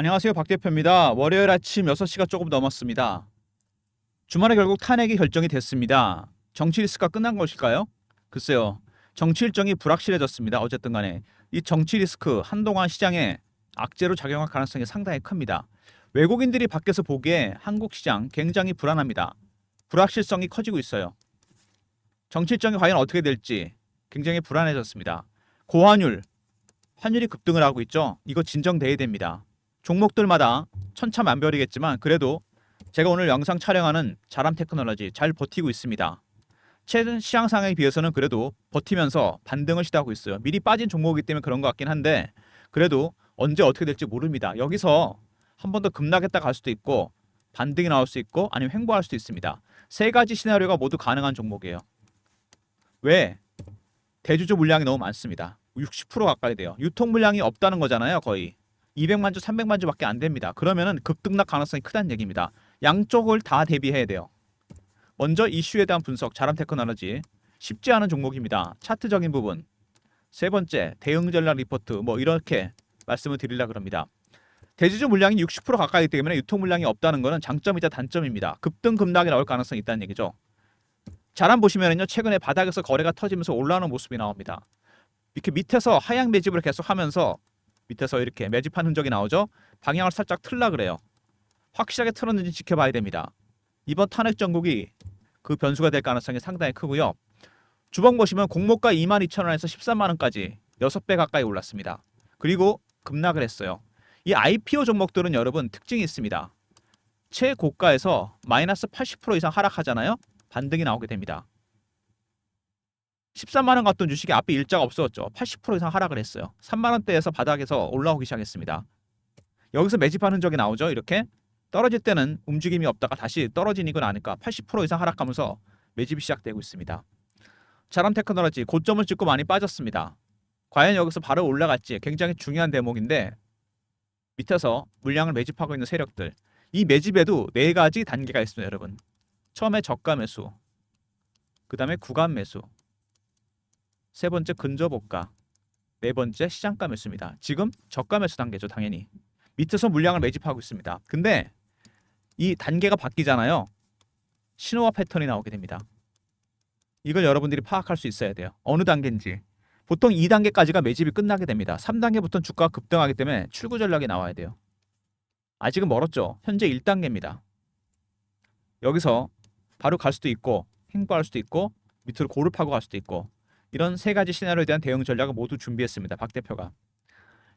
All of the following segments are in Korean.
안녕하세요. 박 대표입니다. 월요일 아침 6시가 조금 넘었습니다. 주말에 결국 탄핵이 결정이 됐습니다. 정치 리스크가 끝난 것일까요? 글쎄요. 정치 일정이 불확실해졌습니다. 어쨌든 간에 이 정치 리스크 한동안 시장에 악재로 작용할 가능성이 상당히 큽니다. 외국인들이 밖에서 보기에 한국 시장 굉장히 불안합니다. 불확실성이 커지고 있어요. 정치 일정이 과연 어떻게 될지 굉장히 불안해졌습니다. 고환율, 환율이 급등을 하고 있죠. 이거 진정돼야 됩니다. 종목들마다 천차만별이겠지만 그래도 제가 오늘 영상 촬영하는 자람 테크놀로지 잘 버티고 있습니다. 최근 시장 상황에 비해서는 그래도 버티면서 반등을 시도하고 있어요. 미리 빠진 종목이기 때문에 그런 것 같긴 한데 그래도 언제 어떻게 될지 모릅니다. 여기서 한 번 더 급락했다 갈 수도 있고 반등이 나올 수 있고 아니면 횡보할 수도 있습니다. 세 가지 시나리오가 모두 가능한 종목이에요. 왜? 대주주 물량이 너무 많습니다. 60% 가까이 돼요. 유통 물량이 없다는 거잖아요. 거의 200만 주, 300만 주밖에 안 됩니다. 그러면은 급등락 가능성이 크다는 얘기입니다. 양쪽을 다 대비해야 돼요. 먼저 이슈에 대한 분석, 자람 테크놀로지 쉽지 않은 종목입니다. 차트적인 부분. 세 번째, 대응 전략 리포트 뭐 이렇게 말씀을 드리려고 합니다. 대주주 물량이 60% 가까이기 때문에 유통 물량이 없다는 것은 장점이자 단점입니다. 급등 급락이 나올 가능성이 있다는 얘기죠. 자람 보시면은요, 최근에 바닥에서 거래가 터지면서 올라오는 모습이 나옵니다. 이렇게 밑에서 하향 매집을 계속 하면서 밑에서 이렇게 매집한 흔적이 나오죠. 방향을 살짝 틀라 그래요. 확실하게 틀었는지 지켜봐야 됩니다. 이번 탄핵 정국이 그 변수가 될 가능성이 상당히 크고요. 주봉 보시면 공모가 22,000원에서 13만 원까지 6배 가까이 올랐습니다. 그리고 급락을 했어요. 이 IPO 종목들은 여러분 특징이 있습니다. 최고가에서 마이너스 80% 이상 하락하잖아요. 반등이 나오게 됩니다. 13만 원 갔던 주식이 앞에 일자가 없어졌죠. 80% 이상 하락을 했어요. 3만 원대에서 바닥에서 올라오기 시작했습니다. 여기서 매집하는 흔적이 나오죠. 이렇게 떨어질 때는 움직임이 없다가 다시 떨어지니까 나니까 80% 이상 하락하면서 매집이 시작되고 있습니다. 자람 테크놀로지 고점을 찍고 많이 빠졌습니다. 과연 여기서 바로 올라갈지 굉장히 중요한 대목인데 밑에서 물량을 매집하고 있는 세력들 이 매집에도 네 가지 단계가 있습니다. 여러분 처음에 저가 매수, 그 다음에 구간 매수, 세 번째 근저보가, 네 번째 시장가 매수입니다. 지금 저가 매수 단계죠. 당연히 밑에서 물량을 매집하고 있습니다. 근데 이 단계가 바뀌잖아요. 신호와 패턴이 나오게 됩니다. 이걸 여러분들이 파악할 수 있어야 돼요. 어느 단계인지. 보통 2단계까지가 매집이 끝나게 됩니다. 3단계부터는 주가가 급등하기 때문에 출구 전략이 나와야 돼요. 아직은 멀었죠. 현재 1단계입니다. 여기서 바로 갈 수도 있고 횡보할 수도 있고 밑으로 고르파고 갈 수도 있고 이런 세 가지 시나리오에 대한 대응 전략을 모두 준비했습니다. 박 대표가.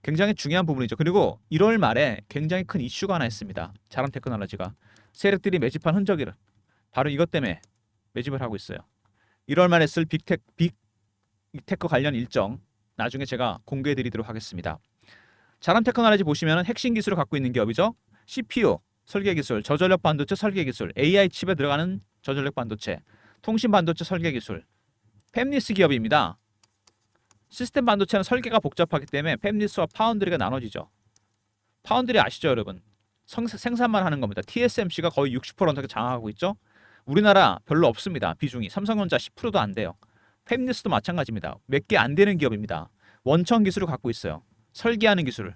굉장히 중요한 부분이죠. 그리고 1월 말에 굉장히 큰 이슈가 하나 있습니다. 자람 테크놀로지가 세력들이 매집한 흔적을 바로 이것 때문에 매집을 하고 있어요. 1월 말에 쓸 빅테크 관련 일정 나중에 제가 공개해 드리도록 하겠습니다. 자람 테크놀로지 보시면 핵심 기술을 갖고 있는 기업이죠. CPU 설계 기술, 저전력 반도체 설계 기술, AI 칩에 들어가는 저전력 반도체, 통신 반도체 설계 기술, 팹리스 기업입니다. 시스템 반도체는 설계가 복잡하기 때문에 팹리스와 파운드리가 나눠지죠. 파운드리 아시죠, 여러분? 생산만 하는 겁니다. TSMC가 거의 60% 장악하고 있죠. 우리나라 별로 없습니다. 비중이 삼성전자 10%도 안 돼요. 팹리스도 마찬가지입니다. 몇 개 안 되는 기업입니다. 원천 기술을 갖고 있어요. 설계하는 기술을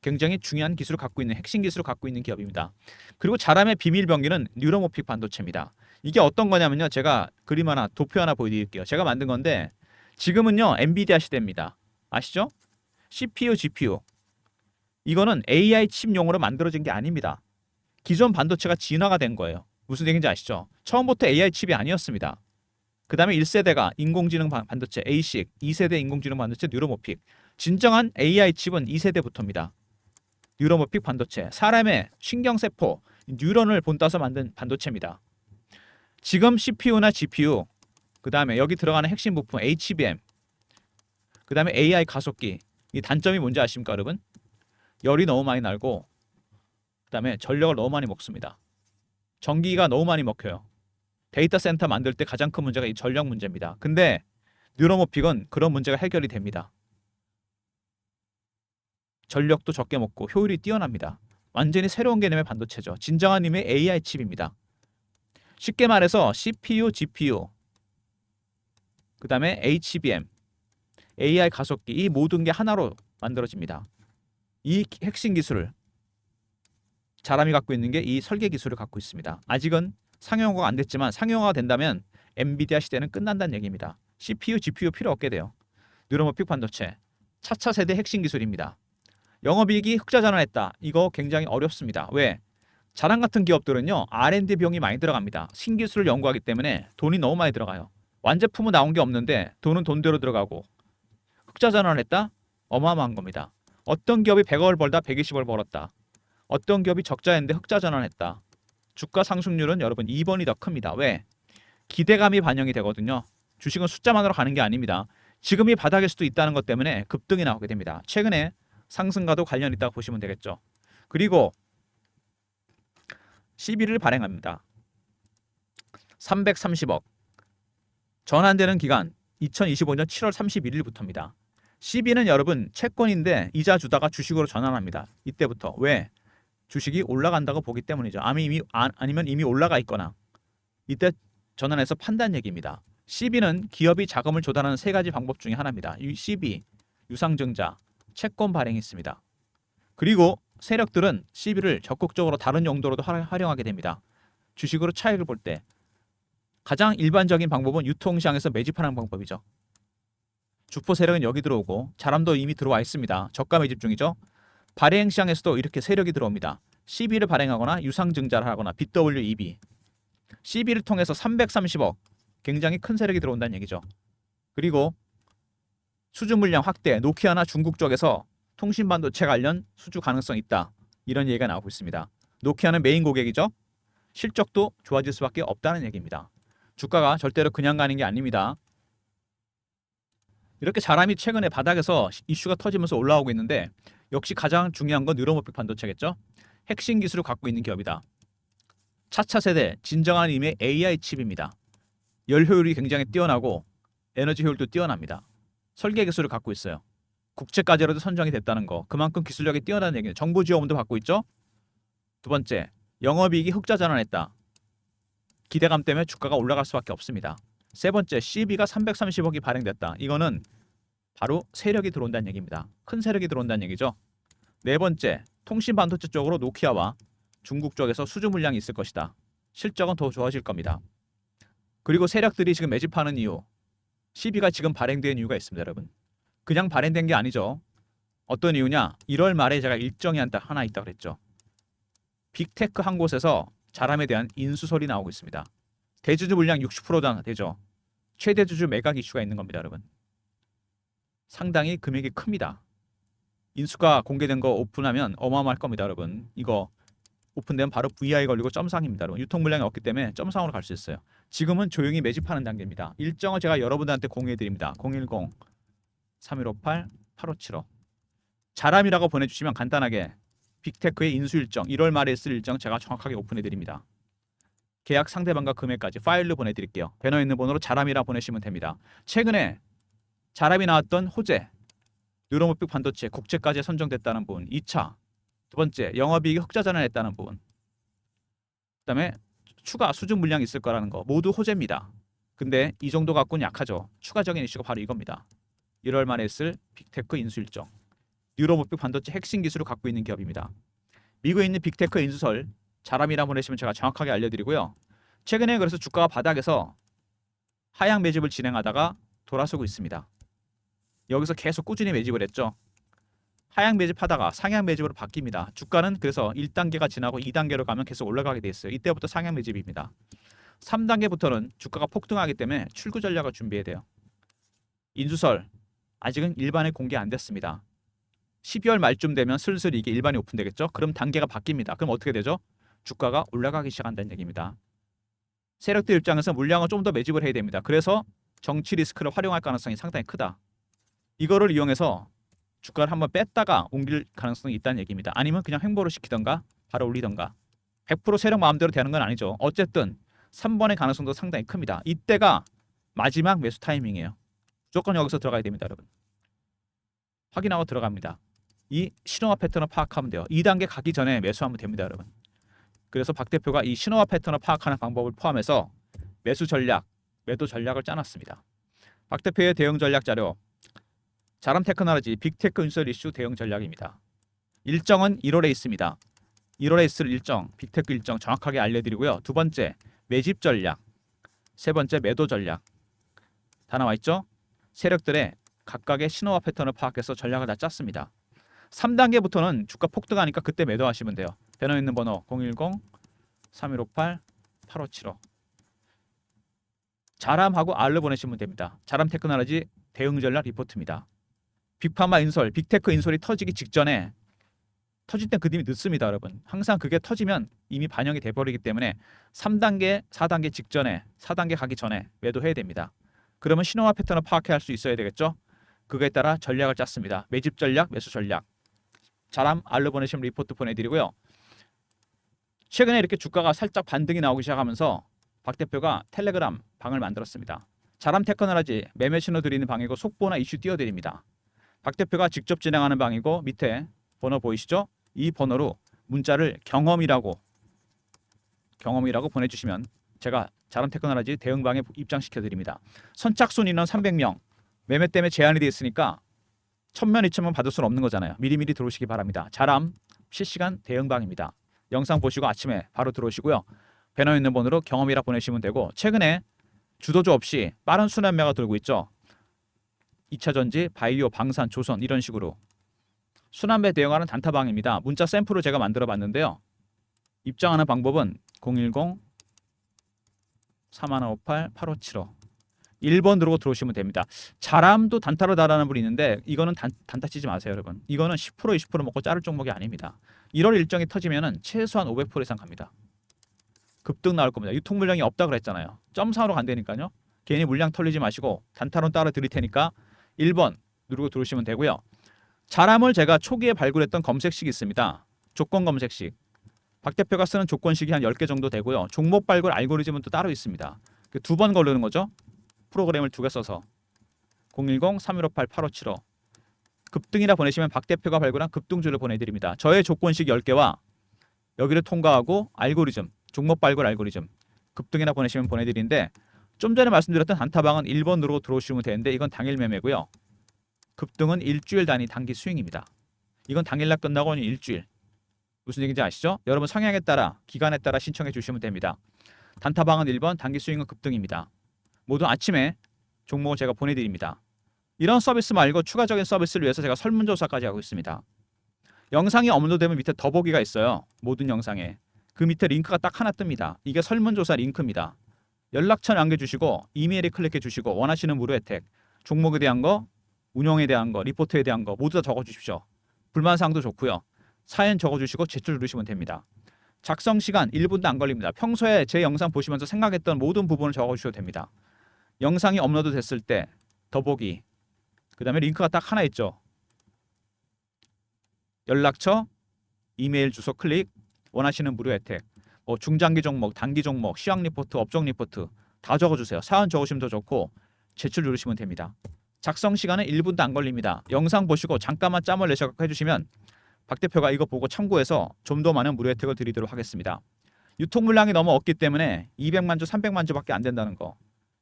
굉장히 중요한 기술을 갖고 있는 핵심 기술을 갖고 있는 기업입니다. 그리고 자람의 비밀 병기는 뉴러모픽 반도체입니다. 이게 어떤 거냐면요. 제가 그림 하나 도표 하나 보여드릴게요. 제가 만든 건데 지금은요 엔비디아 시대입니다. 아시죠? CPU, GPU 이거는 AI 칩용으로 만들어진 게 아닙니다. 기존 반도체가 진화가 된 거예요. 무슨 얘기인지 아시죠? 처음부터 AI 칩이 아니었습니다. 그 다음에 1세대가 인공지능 반도체 ASIC, 2세대 인공지능 반도체 뉴러모픽. 진정한 AI 칩은 2세대부터입니다. 뉴러모픽 반도체, 사람의 신경세포, 뉴런을 본따서 만든 반도체입니다. 지금 CPU나 GPU, 그 다음에 여기 들어가는 핵심 부품 HBM, 그 다음에 AI 가속기. 이 단점이 뭔지 아십니까, 여러분? 열이 너무 많이 날고, 그 다음에 전력을 너무 많이 먹습니다. 전기가 너무 많이 먹혀요. 데이터 센터 만들 때 가장 큰 문제가 이 전력 문제입니다. 근데 뉴러모픽은 그런 문제가 해결이 됩니다. 전력도 적게 먹고 효율이 뛰어납니다. 완전히 새로운 개념의 반도체죠. 진정한 의미의 AI 칩입니다. 쉽게 말해서 CPU, GPU, 그 다음에 HBM, AI 가속기 이 모든 게 하나로 만들어집니다. 이 핵심 기술을 자람이 갖고 있는 게 이 설계 기술을 갖고 있습니다. 아직은 상용화가 안 됐지만 상용화가 된다면 엔비디아 시대는 끝난다는 얘기입니다. CPU, GPU 필요 없게 돼요. 뉴런머픽 반도체 차차 세대 핵심 기술입니다. 영업이익이 흑자 전환했다. 이거 굉장히 어렵습니다. 왜? 자랑 같은 기업들은요 R&D 비용이 많이 들어갑니다. 신기술을 연구하기 때문에 돈이 너무 많이 들어가요. 완제품은 나온 게 없는데 돈은 돈대로 들어가고 흑자 전환을 했다? 어마어마한 겁니다. 어떤 기업이 100억을 벌다 120억을 벌었다. 어떤 기업이 적자였는데 흑자 전환했다. 주가 상승률은 여러분 2번이 더 큽니다. 왜? 기대감이 반영이 되거든요. 주식은 숫자만으로 가는 게 아닙니다. 지금이 바닥일 수도 있다는 것 때문에 급등이 나오게 됩니다. 최근에 상승과도 관련이 있다고 보시면 되겠죠. 그리고 CB를 발행합니다. 330억. 전환되는 기간 2025년 7월 31일부터입니다. CB는 여러분 채권인데 이자 주다가 주식으로 전환합니다. 이때부터. 왜? 주식이 올라간다고 보기 때문이죠. 아니면 이미 올라가 있거나 이때 전환해서 판단 얘기입니다. CB는 기업이 자금을 조달하는 세 가지 방법 중에 하나입니다. CB, 유상증자, 채권 발행이 있습니다. 그리고 세력들은 CB를 적극적으로 다른 용도로도 활용하게 됩니다. 주식으로 차익을 볼 때 가장 일반적인 방법은 유통시장에서 매집하는 방법이죠. 주포 세력은 여기 들어오고 자람도 이미 들어와 있습니다. 저가 매집 중이죠. 발행 시장에서도 이렇게 세력이 들어옵니다. CB를 발행하거나 유상증자를 하거나 BWEB. CB를 통해서 330억 굉장히 큰 세력이 들어온다는 얘기죠. 그리고 수주 물량 확대, 노키아나 중국 쪽에서 통신 반도체 관련 수주 가능성 있다. 이런 얘기가 나오고 있습니다. 노키아는 메인 고객이죠. 실적도 좋아질 수밖에 없다는 얘기입니다. 주가가 절대로 그냥 가는 게 아닙니다. 이렇게 자람이 최근에 바닥에서 이슈가 터지면서 올라오고 있는데 역시 가장 중요한 건 뉴런머픽 반도체겠죠. 핵심 기술을 갖고 있는 기업이다. 차차 세대 진정한 의미의 AI 칩입니다. 열 효율이 굉장히 뛰어나고 에너지 효율도 뛰어납니다. 설계 기술을 갖고 있어요. 국제과제로도 선정이 됐다는 거. 그만큼 기술력이 뛰어나다는 얘기예요. 정부 지원도 받고 있죠. 두 번째, 영업이익이 흑자 전환했다. 기대감 때문에 주가가 올라갈 수밖에 없습니다. 세 번째, CB가 330억이 발행됐다. 이거는 바로 세력이 들어온다는 얘기입니다. 큰 세력이 들어온다는 얘기죠. 네 번째, 통신 반도체 쪽으로 노키아와 중국 쪽에서 수주 물량이 있을 것이다. 실적은 더 좋아질 겁니다. 그리고 세력들이 지금 매집하는 이유, CB가 지금 발행된 이유가 있습니다, 여러분. 그냥 발행된 게 아니죠. 어떤 이유냐? 1월 말에 제가 일정이 하나 있다 그랬죠. 빅테크 한 곳에서 자람에 대한 인수설이 나오고 있습니다. 대주주 물량 60%나 되죠. 최대 주주 매각 이슈가 있는 겁니다, 여러분. 상당히 금액이 큽니다. 인수가 공개된 거 오픈하면 어마어마할 겁니다, 여러분. 이거 오픈되면 바로 VI 걸리고 점상입니다, 여러분. 유통 물량이 없기 때문에 점상으로 갈 수 있어요. 지금은 조용히 매집하는 단계입니다. 일정을 제가 여러분들한테 공유해 드립니다. 010-3158-8575. 자람이라고 보내주시면 간단하게 빅테크의 인수 일정, 1월 말에 있을 일정 제가 정확하게 오픈해 드립니다. 계약 상대방과 금액까지 파일로 보내드릴게요. 배너에 있는 번호로 자람이라 보내시면 됩니다. 최근에 자람이 나왔던 호재, 뉴런머픽 반도체 국제까지 선정됐다는 부분, 2차. 두 번째, 영업이익이 흑자 전환했다는 부분. 그다음에 추가 수주 물량이 있을 거라는 거 모두 호재입니다. 근데 이 정도 갖고는 약하죠. 추가적인 이슈가 바로 이겁니다. 1월 말에 있을 빅테크 인수 일정. 뉴런머픽 반도체 핵심 기술을 갖고 있는 기업입니다. 미국에 있는 빅테크 인수설 자람이라 보내시면 제가 정확하게 알려드리고요. 최근에 그래서 주가가 바닥에서 하향 매집을 진행하다가 돌아서고 있습니다. 여기서 계속 꾸준히 매집을 했죠. 하향 매집하다가 상향 매집으로 바뀝니다. 주가는 그래서 1단계가 지나고 2단계로 가면 계속 올라가게 돼 있어요. 이때부터 상향 매집입니다. 3단계부터는 주가가 폭등하기 때문에 출구 전략을 준비해야 돼요. 인수설 아직은 일반에 공개 안 됐습니다. 12월 말쯤 되면 슬슬 이게 일반에 오픈되겠죠. 그럼 단계가 바뀝니다. 그럼 어떻게 되죠? 주가가 올라가기 시작한다는 얘기입니다. 세력들 입장에서 물량을 좀 더 매집을 해야 됩니다. 그래서 정치 리스크를 활용할 가능성이 상당히 크다. 이거를 이용해서 주가를 한번 뺐다가 옮길 가능성이 있다는 얘기입니다. 아니면 그냥 횡보를 시키던가 바로 올리던가. 100% 세력 마음대로 되는 건 아니죠. 어쨌든 3번의 가능성도 상당히 큽니다. 이때가 마지막 매수 타이밍이에요. 무조건 여기서 들어가야 됩니다, 여러분. 확인하고 들어갑니다. 이 신호와 패턴을 파악하면 돼요. 2단계 가기 전에 매수하면 됩니다, 여러분. 그래서 박 대표가 이 신호와 패턴을 파악하는 방법을 포함해서 매수 전략, 매도 전략을 짜놨습니다. 박 대표의 대응 전략 자료, 자람 테크놀로지 빅테크 인수설 이슈 대응 전략입니다. 일정은 1월에 있습니다. 1월에 있을 일정, 빅테크 일정 정확하게 알려드리고요. 두 번째, 매집 전략. 세 번째, 매도 전략. 다 나와 있죠? 세력들의 각각의 신호와 패턴을 파악해서 전략을 다 짰습니다. 3단계부터는 주가 폭등하니까 그때 매도하시면 돼요. 배너 있는 번호 010-3158-8575. 자람하고 R로 보내시면 됩니다. 자람 테크놀로지 대응 전략 리포트입니다. 빅파마 인솔, 빅테크 인솔이 터지기 직전에 터질 땐 그림이 늦습니다, 여러분. 항상 그게 터지면 이미 반영이 돼버리기 때문에 3단계, 4단계 직전에 4단계 가기 전에 매도해야 됩니다. 그러면 신호와 패턴을 파악해야 할 수 있어야 되겠죠? 그거에 따라 전략을 짰습니다. 매집 전략, 매수 전략. 자람 R로 보내시면 리포트 보내드리고요. 최근에 이렇게 주가가 살짝 반등이 나오기 시작하면서 박 대표가 텔레그램 방을 만들었습니다. 자람 테크놀로지 매매 신호 드리는 방이고 속보나 이슈 띄워드립니다. 박 대표가 직접 진행하는 방이고 밑에 번호 보이시죠? 이 번호로 문자를 경험이라고 보내주시면 제가 자람 테크놀로지 대응방에 입장시켜 드립니다. 선착순 인원 300명. 매매 때문에 제한이 되어 있으니까 1000명, 2000명 받을 수는 없는 거잖아요. 미리미리 들어오시기 바랍니다. 자람 실시간 대응방입니다. 영상 보시고 아침에 바로 들어오시고요. 배너 있는 번호로 경험이라 보내시면 되고 최근에 주도주 없이 빠른 순환매가 돌고 있죠. 2차전지, 바이오, 방산, 조선 이런 식으로 순환매 대응하는 단타방입니다. 문자 샘플을 제가 만들어 봤는데요. 입장하는 방법은 010-3158-8575 1번 누르고 들어오시면 됩니다. 자람도 단타로 달하는 분이 있는데 이거는 단타 치지 마세요, 여러분. 이거는 10% 20% 먹고 자를 종목이 아닙니다. 1월 일정이 터지면은 최소한 500% 이상 갑니다. 급등 나올 겁니다. 유통 물량이 없다 그랬잖아요. 점상으로 간다니까요. 괜히 물량 털리지 마시고 단타론 따라 드릴 테니까 1번 누르고 들어오시면 되고요. 자람을 제가 초기에 발굴했던 검색식이 있습니다. 조건 검색식. 박 대표가 쓰는 조건식이 한 10개 정도 되고요. 종목 발굴 알고리즘은 또 따로 있습니다. 두 번 걸르는 거죠. 프로그램을 2개 써서 010-3158-8575 급등이라 보내시면 박 대표가 발굴한 급등주를 보내드립니다. 저의 조건식 10개와 여기를 통과하고 알고리즘, 종목 발굴 알고리즘 급등이라 보내시면 보내드리는데 좀 전에 말씀드렸던 단타방은 1번 누르고 들어오시면 되는데 이건 당일 매매고요. 급등은 일주일 단위 단기 스윙입니다. 이건 당일날 끝나고 일주일. 무슨 얘기인지 아시죠? 여러분 성향에 따라 기간에 따라 신청해 주시면 됩니다. 단타방은 1번, 단기 스윙은 급등입니다. 모두 아침에 종목을 제가 보내드립니다. 이런 서비스 말고 추가적인 서비스를 위해서 제가 설문조사까지 하고 있습니다. 영상이 업로드되면 밑에 더보기가 있어요. 모든 영상에. 그 밑에 링크가 딱 하나 뜹니다. 이게 설문조사 링크입니다. 연락처 남겨주시고 이메일에 클릭해 주시고 원하시는 무료 혜택, 종목에 대한 거, 운영에 대한 거, 리포트에 대한 거 모두 다 적어주십시오. 불만사항도 좋고요. 사연 적어주시고 제출 누르시면 됩니다. 작성 시간 1분도 안 걸립니다. 평소에 제 영상 보시면서 생각했던 모든 부분을 적어주셔도 됩니다. 영상이 업로드 됐을 때 더보기, 그 다음에 링크가 딱 하나 있죠. 연락처, 이메일 주소 클릭, 원하시는 무료 혜택, 중장기 종목, 단기 종목, 시황 리포트, 업종 리포트 다 적어주세요. 사연 적으시면 더 좋고 제출 누르시면 됩니다. 작성 시간은 1분도 안 걸립니다. 영상 보시고 잠깐만 짬을 내셔서 해주시면 박 대표가 이거 보고 참고해서 좀 더 많은 무료 혜택을 드리도록 하겠습니다. 유통 물량이 너무 없기 때문에 200만 주, 300만 주밖에 안 된다는 거.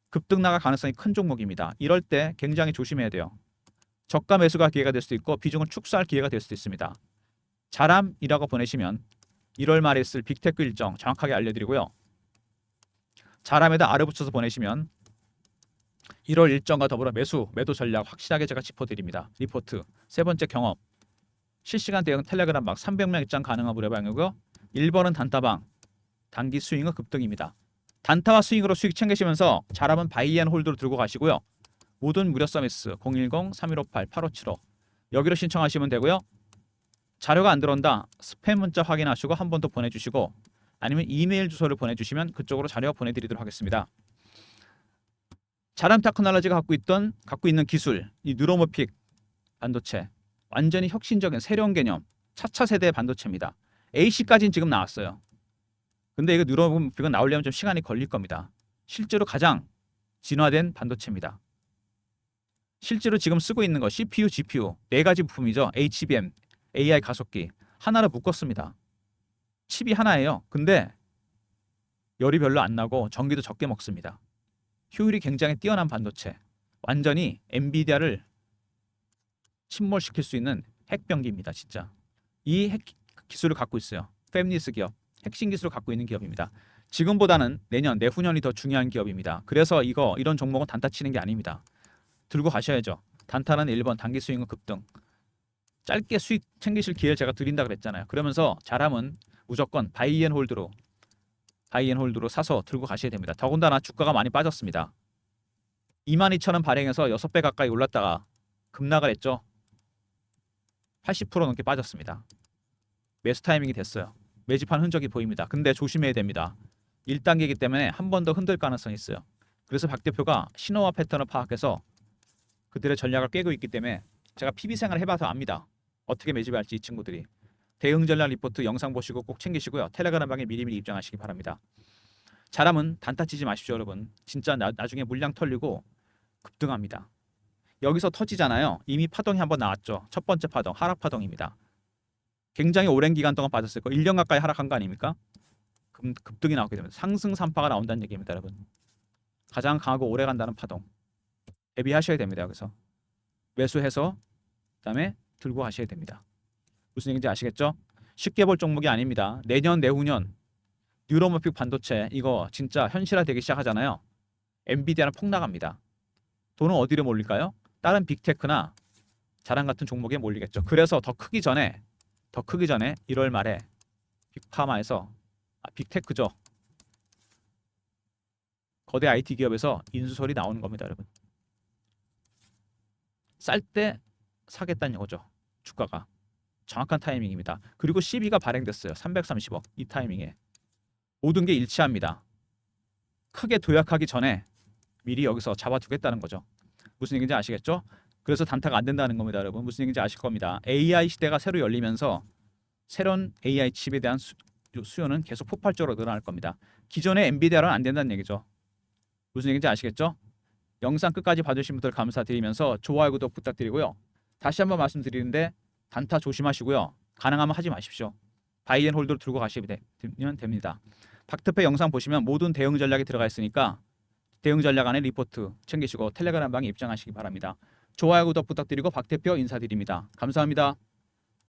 급등 나갈 가능성이 큰 종목입니다. 이럴 때 굉장히 조심해야 돼요. 저가 매수가 기회가 될 수도 있고 비중을 축소할 기회가 될 수도 있습니다. 자람이라고 보내시면 1월 말에 있을 빅테크 일정 정확하게 알려드리고요. 자람에다 R을 붙여서 보내시면 1월 일정과 더불어 매도 전략 확실하게 제가 짚어드립니다. 리포트. 세 번째 경험. 실시간 대응 텔레그램 방 300명 입장 가능한 무료방이고요. 1번은 단타방. 단기 스윙은 급등입니다. 단타와 스윙으로 수익 챙기시면서 자람은 바이앤 홀드로 들고 가시고요. 모든 무료 서비스 010-3158-8575 여기로 신청하시면 되고요. 자료가 안 들어온다. 스팸 문자 확인하시고 한 번 더 보내주시고 아니면 이메일 주소를 보내주시면 그쪽으로 자료 보내드리도록 하겠습니다. 자람 테크놀로지가 갖고 있는 기술, 이 뉴로모픽 반도체 완전히 혁신적인 새로운 개념 차차 세대의 반도체입니다. AC까지는 지금 나왔어요. 근데 이거 뉴로모픽은 나오려면 좀 시간이 걸릴 겁니다. 실제로 가장 진화된 반도체입니다. 실제로 지금 쓰고 있는 거 CPU, GPU 네 가지 부품이죠. HBM, AI 가속기 하나로 묶었습니다. 칩이 하나예요. 근데 열이 별로 안 나고 전기도 적게 먹습니다. 효율이 굉장히 뛰어난 반도체. 완전히 엔비디아를 침몰시킬 수 있는 핵병기입니다. 진짜. 이 기술을 갖고 있어요. 팹리스 기업, 핵심 기술을 갖고 있는 기업입니다. 지금보다는 내년, 내후년이 더 중요한 기업입니다. 그래서 이런 종목은 단타 치는 게 아닙니다. 들고 가셔야죠. 단타는 1번 단기 수익은 급등. 짧게 수익 챙기실 기회를 제가 드린다 그랬잖아요. 그러면서 잘하면 무조건 바이앤홀드로 사서 들고 가셔야 됩니다. 더군다나 주가가 많이 빠졌습니다. 22,000원 발행해서 6배 가까이 올랐다가 급락을 했죠. 80% 넘게 빠졌습니다. 매수 타이밍이 됐어요. 매집한 흔적이 보입니다. 근데 조심해야 됩니다. 1단계이기 때문에 한 번 더 흔들 가능성이 있어요. 그래서 박 대표가 신호와 패턴을 파악해서 그들의 전략을 꿰고 있기 때문에 제가 PB 생활을 해봐서 압니다. 어떻게 매집할지 이 친구들이. 대응 전략 리포트 영상 보시고 꼭 챙기시고요. 텔레그램 방에 미리미리 입장하시기 바랍니다. 잘하면 단타 치지 마십시오, 여러분. 진짜 나중에 물량 털리고 급등합니다. 여기서 터지잖아요. 이미 파동이 한번 나왔죠. 첫 번째 파동, 하락 파동입니다. 굉장히 오랜 기간 동안 빠졌을 거. 1년 가까이 하락한 거 아닙니까? 급등이 나오게 됩니다. 상승 3파가 나온다는 얘기입니다, 여러분. 가장 강하고 오래 간다는 파동. 대비하셔야 됩니다. 여기서 매수해서 그다음에 들고 가셔야 됩니다. 무슨 얘기인지 아시겠죠? 쉽게 볼 종목이 아닙니다. 내년, 내후년 뉴로모픽 반도체 이거 진짜 현실화되기 시작하잖아요. 엔비디아는 폭락합니다. 돈은 어디로 몰릴까요? 다른 빅테크나 자랑 같은 종목에 몰리겠죠. 그래서 더 크기 전에 1월 말에 빅파마에서 빅테크죠. 거대 IT 기업에서 인수설이 나오는 겁니다, 여러분. 쌀 때 사겠다는 거죠. 주가가. 정확한 타이밍입니다. 그리고 CB가 발행됐어요. 330억. 이 타이밍에. 모든 게 일치합니다. 크게 도약하기 전에 미리 여기서 잡아두겠다는 거죠. 무슨 얘기인지 아시겠죠? 그래서 단타가 안 된다는 겁니다, 여러분. 무슨 얘기인지 아실 겁니다. AI 시대가 새로 열리면서 새로운 AI 칩에 대한 수요는 계속 폭발적으로 늘어날 겁니다. 기존의 엔비디아로는 안 된다는 얘기죠. 무슨 얘기인지 아시겠죠? 영상 끝까지 봐주신 분들 감사드리면서 좋아요, 구독 부탁드리고요. 다시 한번 말씀드리는데 단타 조심하시고요. 가능하면 하지 마십시오. 바이앤홀드로 들고 가시면 됩니다. 박태표 영상 보시면 모든 대응 전략이 들어가 있으니까 대응 전략 안에 리포트 챙기시고 텔레그램 방에 입장하시기 바랍니다. 좋아요, 구독 부탁드리고 박태표 인사드립니다. 감사합니다.